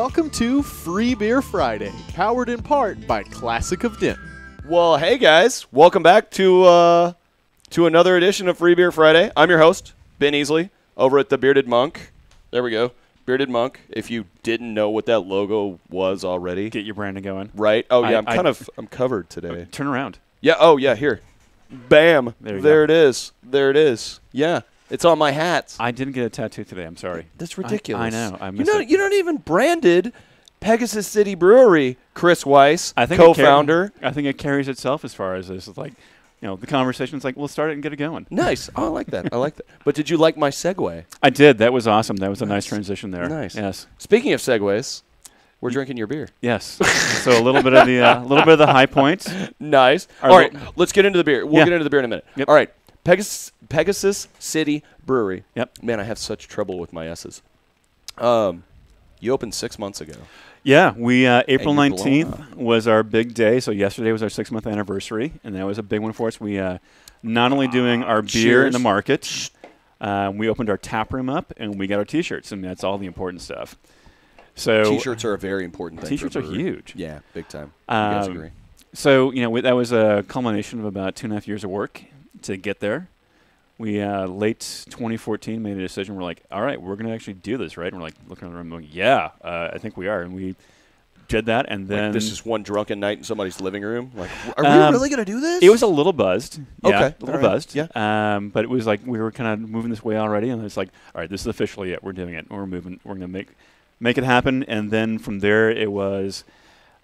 welcome to Free Beer Friday, powered in part by Classic of Denton. Well, hey guys, welcome back to another edition of Free Beer Friday. I'm your host, Ben Easley, over at the Bearded Monk. There we go, Bearded Monk. If you didn't know what that logo was already, get your branding going, right? Oh yeah, I'm covered today. Turn around. Yeah. Oh yeah. Here, bam. There it is. There it is. Yeah. It's on my hats. I didn't get a tattoo today. I'm sorry. That's ridiculous. I know. You're not even branded Pegasus City Brewery, Chris Weiss, co-founder. I think it carries itself as far as this. It's like, the conversation's like, we'll start it and get it going. Nice. Oh, I like that. I like that. But did you like my segue? I did. That was awesome. That was a nice transition there. Nice. Yes. Speaking of segues, we're drinking your beer. Yes. So a little bit of the high points. Nice. All right. Let's get into the beer. We'll get into the beer in a minute. Yep. All right. Pegasus City Brewery. Yep. Man, I have such trouble with my S's. You opened 6 months ago. Yeah, we April 19th was our big day. So yesterday was our 6-month anniversary, and that was a big one for us. We not only doing our beer in the market, we opened our tap room up, and we got our T-shirts, and that's all the important stuff. So T-shirts are a very important thing. T-shirts are huge. Yeah, big time. You guys agree? So that was a culmination of about 2.5 years of work to get there. We late 2014 made a decision. We're like, all right, we're going to actually do this, right? And we're like looking around the room, going, yeah, I think we are. And we did that, and then this is one drunken night in somebody's living room. Like, are we really going to do this? It was a little buzzed. Okay, a little buzzed. Yeah. But it was like we were kind of moving this way already, and it's like, all right, this is officially it. We're doing it. We're moving. We're going to make it happen. And then from there, it was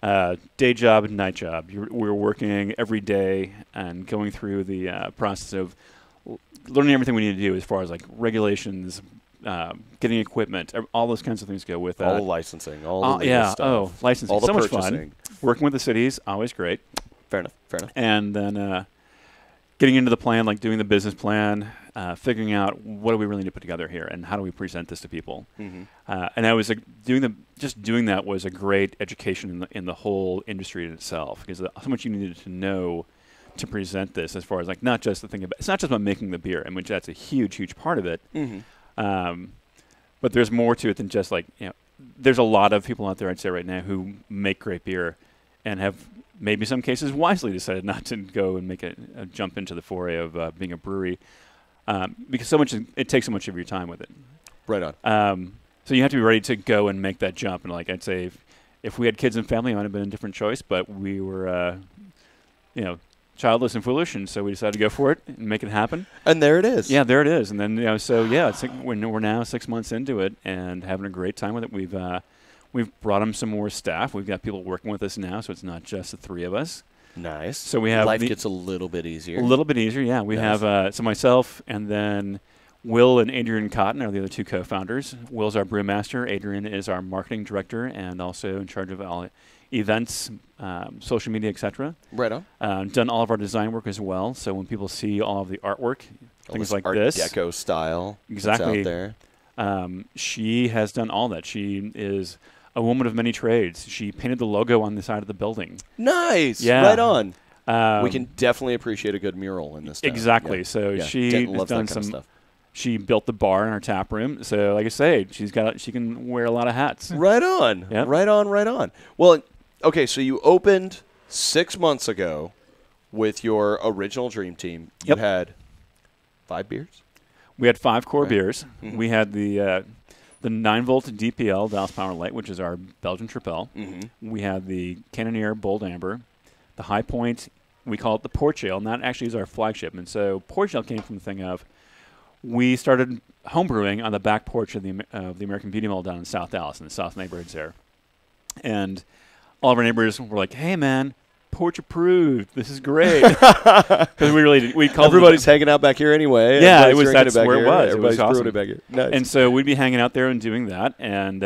day job and night job. We were working every day and going through the process of learning everything we need to do as far as like regulations, getting equipment, all those kinds of things go with that. All the licensing, all the legal stuff. Licensing, all the so purchasing. Much fun. Working with the cities, always great. Fair enough. And then getting into the plan, like doing the business plan, figuring out what do we really need to put together here, and how do we present this to people. Mm-hmm. And I was doing that was a great education in the whole industry in itself, because how much you needed to know to present this, as far as like not just the thing about it's not just about making the beer, and which that's a huge part of it. Mm-hmm. But there's more to it than just like there's a lot of people out there, I'd say right now, who make great beer and have maybe some cases wisely decided not to go and make a jump into the foray of being a brewery, because it takes so much of your time with it. Right on. So you have to be ready to go and make that jump. And like I'd say, if we had kids and family, it might have been a different choice. But we were, childless and foolish, and so we decided to go for it and make it happen. And there it is. Yeah, there it is. And then it's we're now 6 months into it and having a great time with it. We've brought them some more staff. We've got people working with us now, so it's not just the three of us. Nice. So we have life gets a little bit easier. A little bit easier, yeah. We have so myself and then Will and Adrian Cotton are the other two co-founders. Will's our brewmaster. Adrian is our marketing director and also in charge of all events, social media, etc. Right on. Done all of our design work as well. So when people see all of the artwork, things like Art this, Deco style, exactly, that's out there. She has done all that. She is a woman of many trades. She painted the logo on the side of the building. Nice. Yeah. Right on. We can definitely appreciate a good mural in this town. Exactly. Yeah. So she Denton has loves done that kind some. of stuff. She built the bar in our tap room. So, like I say, she can wear a lot of hats. Right on. Yep. Right on. Well, okay, so you opened 6 months ago with your original dream team. Yep. You had 5 beers? We had 5 core beers. Mm-hmm. We had the 9-volt DPL, Dallas Power Light, which is our Belgian Tripel. Mm-hmm. We had the Cannoneer Bold Amber. The High Point, we call it the Porch Ale, and that actually is our flagship. And so Porch Ale came from the thing of we started homebrewing on the back porch of the American Beauty Mall down in South Dallas, in the South neighborhoods there. And all of our neighbors were like, hey, man, porch approved. This is great. Because we called everybody's hanging out back here anyway. Yeah, that's where it was. Everybody's It was awesome. brewing it back here. Nice. And so we'd be hanging out there and doing that. And,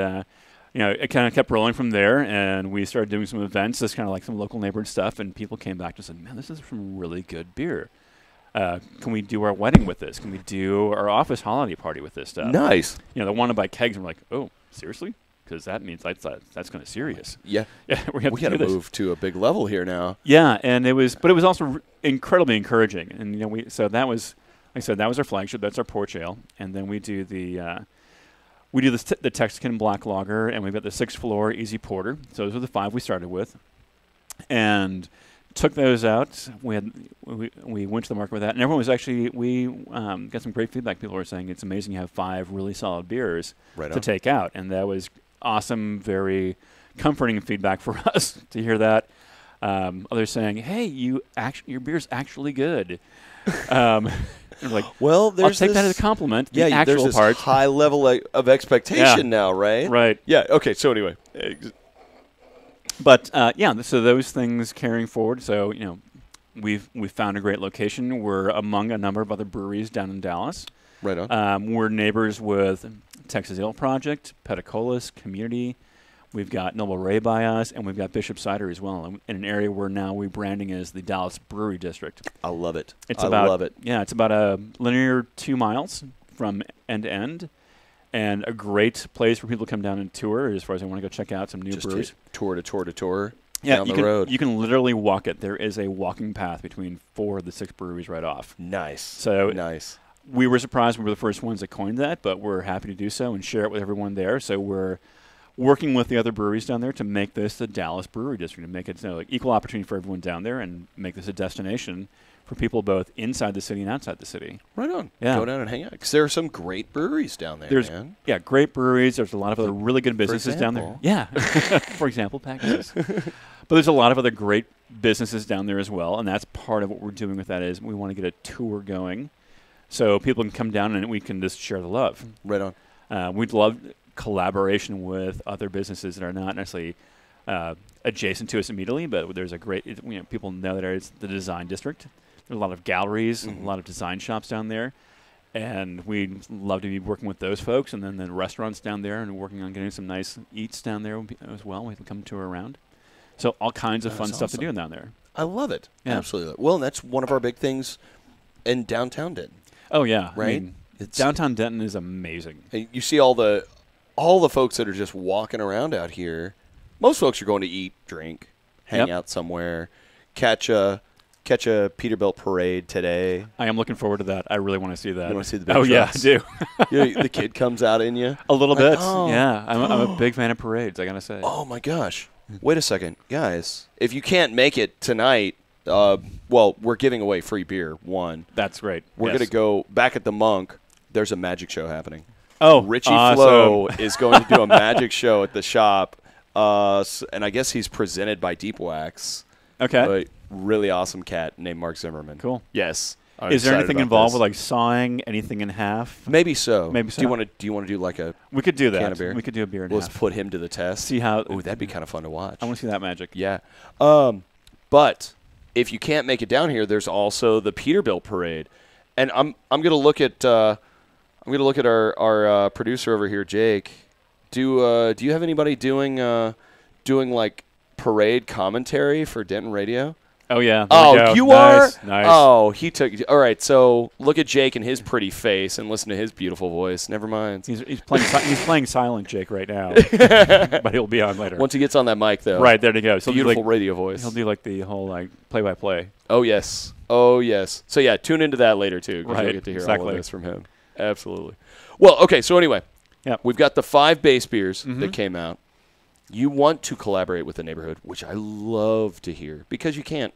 it kind of kept rolling from there. And we started doing some events, just kind of like some local neighborhood stuff. And people came back and said, man, this is some really good beer. Can we do our wedding with this? Can we do our office holiday party with this stuff? Nice. They want to buy kegs, and we're like, oh, seriously? Because that means that's kind of serious. Yeah. we got to move to a big level here now. Yeah, but it was also incredibly encouraging, and so that was, like I said, that was our flagship. That's our porch ale, and then we do we do the Texican Black Lager, and we've got the 6th Floor Easy Porter. So those were the 5 we started with. And took those out. We went to the market with that, and everyone was actually got some great feedback. People were saying it's amazing you have 5 really solid beers to take out, and that was awesome, very comforting feedback for us to hear that. Others saying, "Hey, your beer's actually good." Like, well, I'll take that as a compliment. Yeah, the actual there's this parts. high level of expectation now, right? Right. Yeah. Okay. So anyway. But so those things carrying forward. So we've found a great location. We're among a number of other breweries down in Dallas. Right on. We're neighbors with Texas Ale Project, Petacolas, Community. We've got Noble Ray by us, and we've got Bishop Cider as well, in an area where now we're branding as the Dallas Brewery District. I love it. I love it. Yeah, it's about a linear 2 miles from end to end. And a great place for people to come down and tour as far as they want to go check out some new breweries. Tour to tour down the road. You can literally walk it. There is a walking path between 4 of the 6 breweries right off. Nice. So nice. We were surprised we were the first ones that coined that, but we're happy to do so and share it with everyone there. So we're working with the other breweries down there to make this the Dallas Brewery District, to make it equal opportunity for everyone down there and make this a destination for people both inside the city and outside the city. Right on. Yeah. Go down and hang out. Because there are some great breweries down there, man. Yeah, great breweries. There's a lot of other really good businesses down there. Yeah. For example, Pegasus. But there's a lot of other great businesses down there as well, and that's part of what we're doing with that is we want to get a tour going so people can come down and we can just share the love. Right on. We'd love collaboration with other businesses that are not necessarily adjacent to us immediately, but there's a great, people know that it's the design district. There's a lot of galleries, a lot of design shops down there, and we'd love to be working with those folks, and then the restaurants down there, and working on getting some nice eats down there as well. We can come tour around. So all kinds of fun stuff to do down there. I love it. Yeah. Absolutely. Well, and that's one of our big things in downtown Denton. Oh, yeah. Right? I mean, downtown Denton is amazing. You see all the folks that are just walking around out here. Most folks are going to eat, drink, hang out somewhere, catch a Peterbilt parade today. I am looking forward to that. I really want to see that. You want to see the big trucks? Yeah, I do. The kid comes out in you? A little bit. Oh. Yeah, I'm a big fan of parades, I got to say. Oh, my gosh. Wait a second. Guys, if you can't make it tonight, we're giving away free beer, one. That's great. We're going to go back at the Monk. There's a magic show happening. Oh, Richie Flo is going to do a magic show at the shop, and I guess he's presented by Deep Wax. Okay. A really awesome cat named Mark Zimmerman. Cool. Yes. Is there anything involved with sawing anything in half? Maybe so. Maybe so. Do you want to do like a? We could do that. Can of beer? We could do a beer in half. Let's put him to the test. See how. Ooh, that'd be kind of fun to watch. I want to see that magic. Yeah. But if you can't make it down here, there's also the Peterbilt parade, and I'm gonna look at our producer over here, Jake. Do you have anybody doing like parade commentary for Denton Radio? Oh yeah. Oh, you nice, are. Nice. Oh, he took. All right. So look at Jake and his pretty face, and listen to his beautiful voice. Never mind. He's playing. He's playing silent Jake right now, but he'll be on later. Once he gets on that mic, though. Right there, he goes. Beautiful radio voice. He'll do like the whole play-by-play. Oh yes. Oh yes. So yeah, tune into that later too, because right. you'll get to hear all of this from him. Absolutely. Well, okay. So anyway, we've got the 5 base beers that came out. You want to collaborate with the neighborhood, which I love to hear, because you can't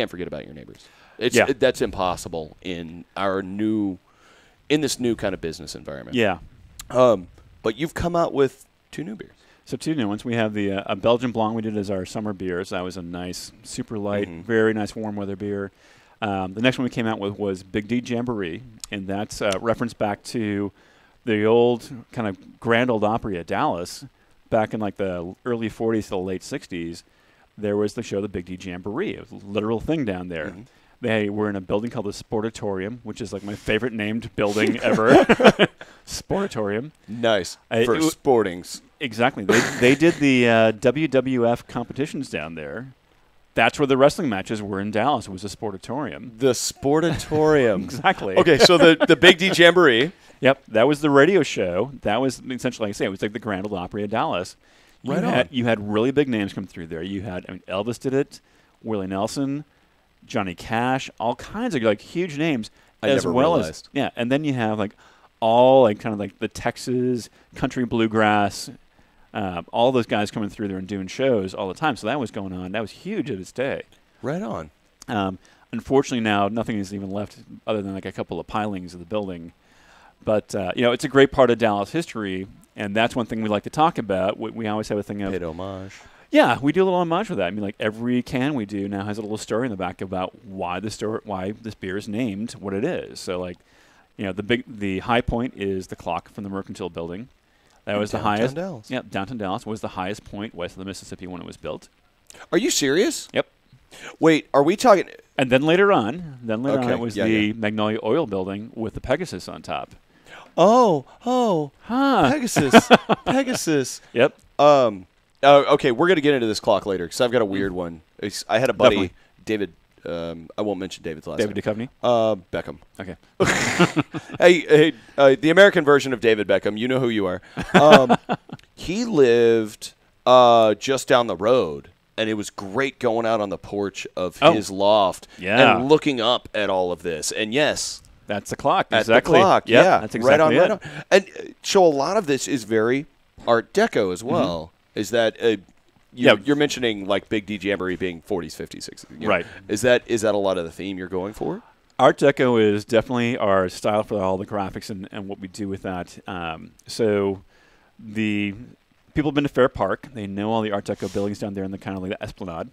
forget about your neighbors. That's impossible in this new kind of business environment. Yeah. But you've come out with 2 new beers. So 2 new ones. We have the a Belgian Blanc we did as our summer beers. That was a nice, super light, very nice warm weather beer. The next one we came out with was Big D Jamboree, and that's reference back to the old kind of Grand Ole Opry at Dallas back in like the early 40s to the late 60s. There was the show, the Big D Jamboree. It was a literal thing down there. They were in a building called the Sportatorium, which is like my favorite named building ever. Sportatorium. Nice. For sportings. Exactly. They did the WWF competitions down there. That's where the wrestling matches were in Dallas. It was a Sportatorium. The Sportatorium. Exactly. Okay, so the Big D Jamboree. Yep, that was the radio show. That was essentially, like I say, it was like the Grand Ole Opry of Dallas. You had really big names come through there. You had Elvis did it, Willie Nelson, Johnny Cash, all kinds of like huge names. I never realized. And then you have like all like kind of like the Texas country bluegrass, all those guys coming through there and doing shows all the time. So that was going on. That was huge at its day. Right on. Unfortunately, now nothing is even left other than like a couple of pilings of the building. But it's a great part of Dallas history, and that's one thing we like to talk about. We always have a thing of paid homage. Yeah, we do a little homage with that. I mean, like every can we do now has a little story in the back about why this beer is named what it is. So, like, the high point is the clock from the Mercantile Building. That was the highest. Dallas. Yeah, downtown Dallas was the highest point west of the Mississippi when it was built. Are you serious? Yep. Wait, are we talking? And then later on, it was the Magnolia Oil Building with the Pegasus on top. Oh, Pegasus, Pegasus. Yep. Okay, we're gonna get into this clock later because I've got a weird one. I had a buddy, Definitely. David. I won't mention David's last David name. Duchovny? Beckham. Okay. Hey, the American version of David Beckham. You know who you are. He lived just down the road, and it was great going out on the porch of his loft and looking up at all of this. And yes, that's the clock. At exactly. the clock, Yep, yeah. That's exactly right on. And so a lot of this is very Art Deco as well. Mm-hmm. Is that you're mentioning like Big D Jamboree being 40s, 50s, 60s. Right. Is that a lot of the theme you're going for? Art Deco is definitely our style for all the graphics and what we do with that. So the people have been to Fair Park. They know all the Art Deco buildings down there in the kind of like the Esplanade.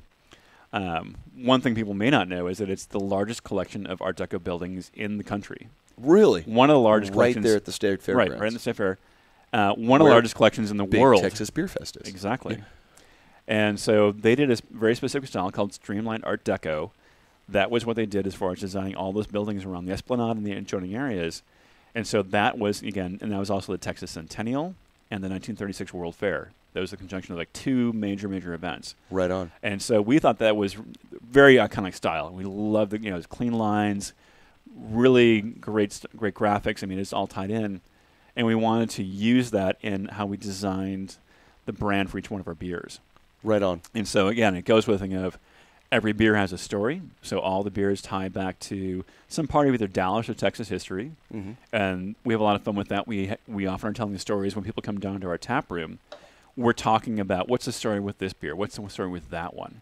One thing people may not know is that it's the largest collection of Art Deco buildings in the country. Really? One of the largest collections. Right there at the State Fair. Right in the State Fair. One of the largest collections in the world. Texas Beer Fest is. Exactly. Yeah. And so they did a very specific style called Streamlined Art Deco. That was what they did as far as designing all those buildings around the Esplanade and the adjoining areas. And so that was, again, and that was also the Texas Centennial and the 1936 World Fair. That was the conjunction of like two major events. Right on. And so we thought that was very iconic style. We loved it. It's clean lines, really great graphics. I mean, it's all tied in. And we wanted to use that in how we designed the brand for each one of our beers. Right on. And so, again, it goes with the thing of every beer has a story. So all the beers tie back to some part of either Dallas or Texas history. Mm-hmm. And we have a lot of fun with that. We often are telling the stories when people come down to our tap room. We're talking about what's the story with this beer? What's the story with that one?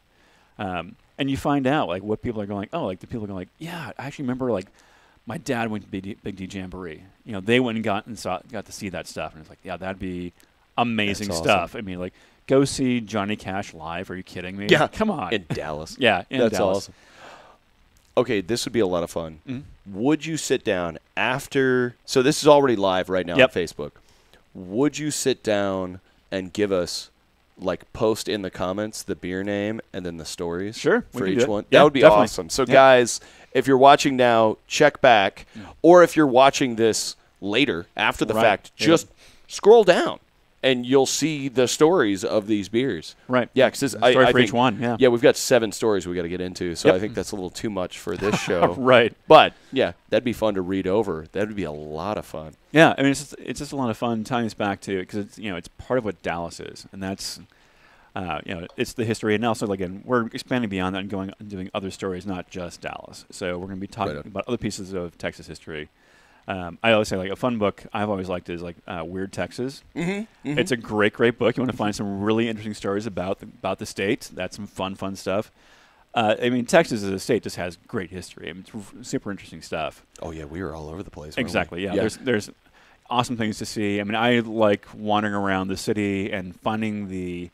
And you find out like what people are going, the people are going like, yeah, I actually remember like my dad went to Big D Jamboree. They went and got to see that stuff. And it's like, yeah, that'd be amazing stuff. I mean, like, go see Johnny Cash live. Are you kidding me? Yeah. Come on. In Dallas. Yeah, in That's Dallas. awesome. Okay, this would be a lot of fun. Mm-hmm. Would you sit down after – so this is already live right now on Facebook. Would you sit down and give us, like, post in the comments the beer name and then the stories for each one? Yeah, that would be definitely. Awesome. So, guys, if you're watching now, check back. Or if you're watching this later, after the fact, just scroll down. And you'll see the stories of these beers. Right. Yeah, because I think each one, Yeah, we've got 7 stories we got to get into, so I think that's a little too much for this show. Right. But, yeah, that'd be fun to read over. That would be a lot of fun. Yeah, I mean, it's just a lot of fun tying this back to, because it's part of what Dallas is. And that's, it's the history. And also, again, we're expanding beyond that and going and doing other stories, not just Dallas. So we're going to be talking about other pieces of Texas history. I always say, like, a fun book I've always liked is, like, Weird Texas. Mm-hmm. It's a great book. You want to find some really interesting stories about the state. That's some fun stuff. I mean, Texas as a state just has great history. I mean, it's super interesting stuff. Oh, yeah, we were all over the place. Exactly, yeah. There's awesome things to see. I mean, I like wandering around the city and finding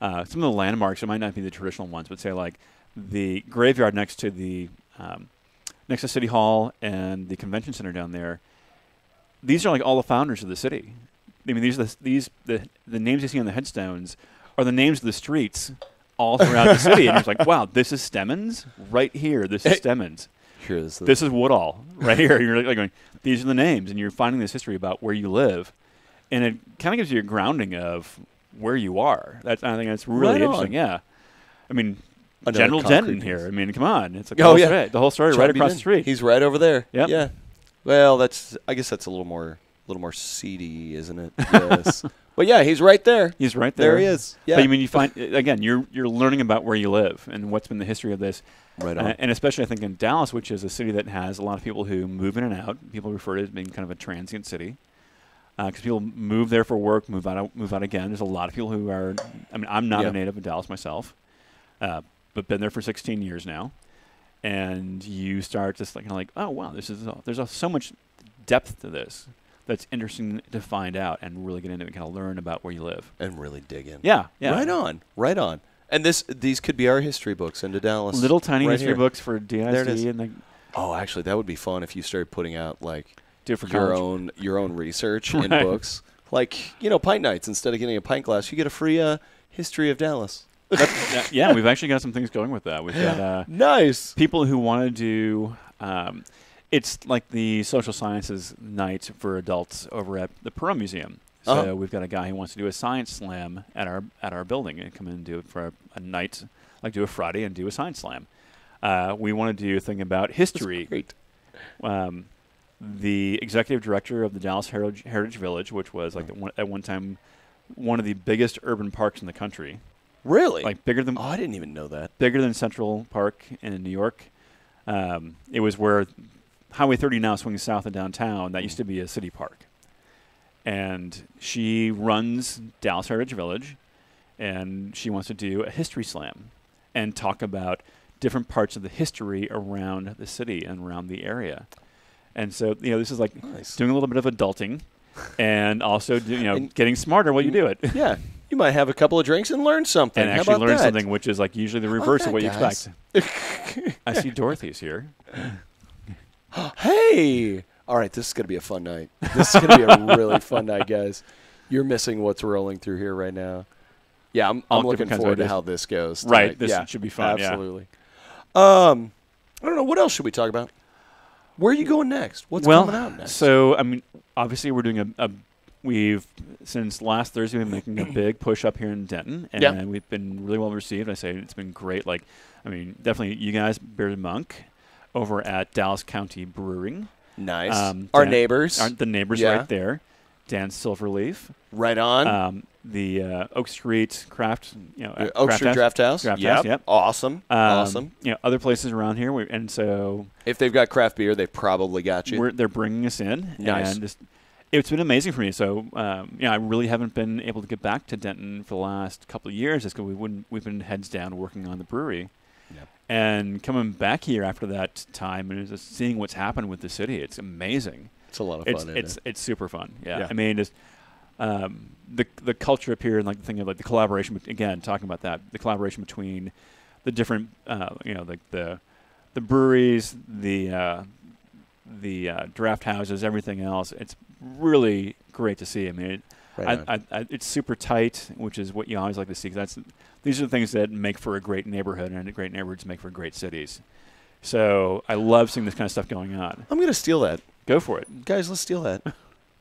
some of the landmarks. It might not be the traditional ones, but say, like, the graveyard next to City Hall and the convention center down there. These are like all the founders of the city. I mean, the names you see on the headstones are the names of the streets all throughout the city. And it's like, wow, this is Stemmons right here. This is Stemmons. This is Woodall right here. You're like going, these are the names, and you're finding this history about where you live, and it kind of gives you a grounding of where you are. I think that's really interesting. Yeah, I mean. General Denton here. I mean, come on. It's like the whole story right across the street. He's right over there. Yep. Yeah. Well, I guess that's a little more seedy, isn't it? Yes. But yeah, he's right there. He's right there. There he is. Yeah. But I mean, you find again, you're learning about where you live and what's been the history of this. Right on. And especially, I think in Dallas, which is a city that has a lot of people who move in and out. People refer to it as being kind of a transient city because people move there for work, move out again. There's a lot of people who are. I mean, I'm not a native of Dallas myself, but been there for 16 years now. And you start just like, oh wow, there's so much depth to this that's interesting to find out and really get into and kind of learn about where you live and really dig in. Yeah. Right on. And these could be our history books into Dallas. Little tiny right history here. books for DISD. There it is. And oh, actually, that would be fun if you started putting out like do it for your college. own research in books. Like pint nights. Instead of getting a pint glass, you get a free history of Dallas. Yeah, we've actually got some things going with that. We've got nice people who want to do. It's like the social sciences night for adults over at the Perot Museum. So we've got a guy who wants to do a science slam at our building and come in and do it for a night, like do a Friday and do a science slam. We want to do a thing about history. That's great. The executive director of the Dallas Heritage Village, which was like at one time one of the biggest urban parks in the country. Really? Like bigger than. Oh, I didn't even know that. Bigger than Central Park in New York. It was where Highway 30 now swings south of downtown. That used to be a city park. And she runs Dallas Heritage Village, and she wants to do a history slam and talk about different parts of the history around the city and around the area. And so, this is like doing a little bit of adulting and also, getting smarter while you do it. Yeah. You might have a couple of drinks and learn something. And How actually about learn that? something, which is like usually the reverse of what you guys? expect. I see Dorothy's here. Hey! All right, this is going to be a fun night. This is going to be a really fun night, guys. You're missing what's rolling through here right now. Yeah, I'm looking forward to how this goes tonight. Right, this yeah, should be fun. Absolutely. I don't know. What else should we talk about? Where are you going next? What's coming out next? So, I mean, obviously we're doing we've, since last Thursday, we've been making a big push up here in Denton, and we've been really well received. I say it's been great. Like, I mean, definitely you guys, Bearded Monk, over at Dallas County Brewing. Nice. Our neighbors. The neighbors right there. Dan Silverleaf. Right on. The Oak Street Craft, Oak Street Draft House. Yep. Awesome. Awesome. Other places around here. And so if they've got craft beer, they've probably got you. They're bringing us in. Nice. And it's been amazing for me. So, I really haven't been able to get back to Denton for the last couple of years just because we've been heads down working on the brewery. Yep. And coming back here after that time and just seeing what's happened with the city, it's amazing. It's a lot of fun. It's super fun. Yeah. I mean, just the culture up here and like the thing of like the collaboration. Again, talking about that, the collaboration between the different, like the breweries, the draft houses, everything else. It's really great to see. I mean, it's super tight, which is what you always like to see. Cause these are the things that make for a great neighborhood, and great neighborhoods make for great cities. So I love seeing this kind of stuff going on. I'm going to steal that. Go for it. Guys, let's steal that.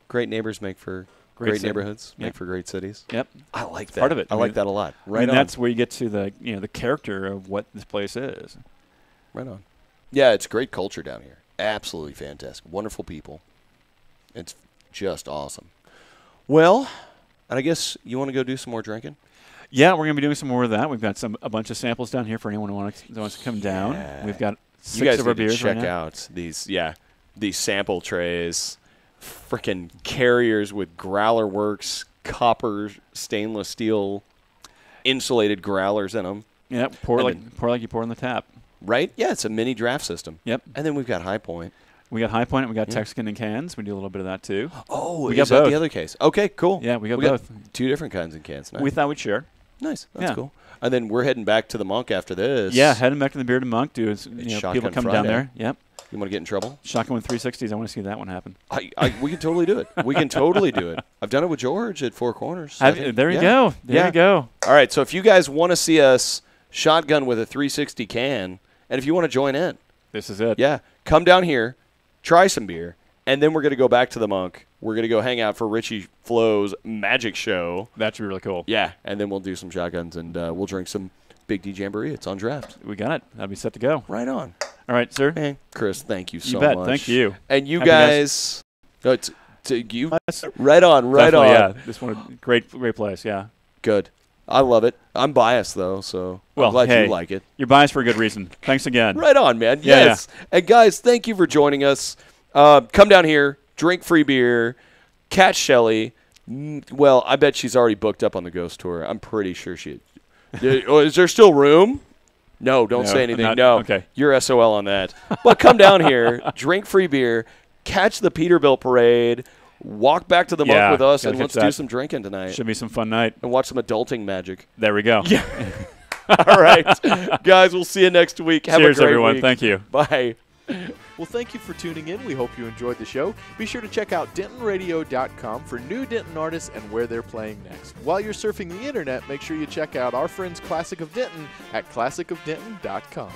Great neighbors make for great neighborhoods, make for great cities. Yep. I like that. Part of it. I like that a lot. Right on. That's where you get to the character of what this place is. Right on. Yeah, it's great culture down here. Absolutely fantastic. Wonderful people. It's just awesome. Well, and I guess you want to go do some more drinking? Yeah, we're going to be doing some more of that. We've got a bunch of samples down here for anyone who wants to come down. We've got 6 of our beers right now. Check out these sample trays, freaking carriers with Growler Works copper stainless steel insulated growlers in them. Yeah, pour like you pour in the tap. Right? Yeah, it's a mini draft system. Yep. And then we've got High Point. We got High Point and we got Texican in cans. We do a little bit of that too. Oh, we got that both. The other case? Okay, cool. Yeah, we got both. 2 different kinds in cans. Nice. We thought we'd share. Nice. That's cool. And then we're heading back to the Monk after this. Yeah, heading back to the Bearded Monk. People come down there. Yep. You want to get in trouble? Shotgun with 360s. I want to see that one happen. We can totally do it. We can totally do it. I've done it with George at Four Corners. There you go. There you go. All right, so if you guys want to see us shotgun with a 360 can, and if you want to join in. This is it. Yeah. Come down here, try some beer, and then we're going to go back to the Monk. We're going to go hang out for Richie Flo's magic show. That should be really cool. Yeah, and then we'll do some shotguns, and we'll drink some Big D Jamboree. It's on draft. We got it. That'll be set to go. Right on. All right, sir. Hey, Chris, thank you so much. much. Thank you. And you guys, it's Right on, right Definitely, on. Yeah, this one, great place. Yeah. Good. I love it. I'm biased though, so I'm glad you like it. You're biased for a good reason. Thanks again. Right on, man. Yeah, Yes. And guys, thank you for joining us. Come down here, drink free beer, catch Shelly. Well, I bet she's already booked up on the ghost tour. I'm pretty sure she. Is there still room? No, don't say anything. No. Okay. You're SOL on that. But come down here, drink free beer, catch the Peterbilt parade, walk back to the Monk with us, and let's do some drinking tonight. Should be some fun night. And watch some adulting magic. There we go. Yeah. All right. Guys, we'll see you next week. Have Cheers, a great everyone. week. Thank you. Bye. Well, thank you for tuning in. We hope you enjoyed the show. Be sure to check out DentonRadio.com for new Denton artists and where they're playing next. While you're surfing the internet, make sure you check out our friends Classic of Denton at ClassicofDenton.com.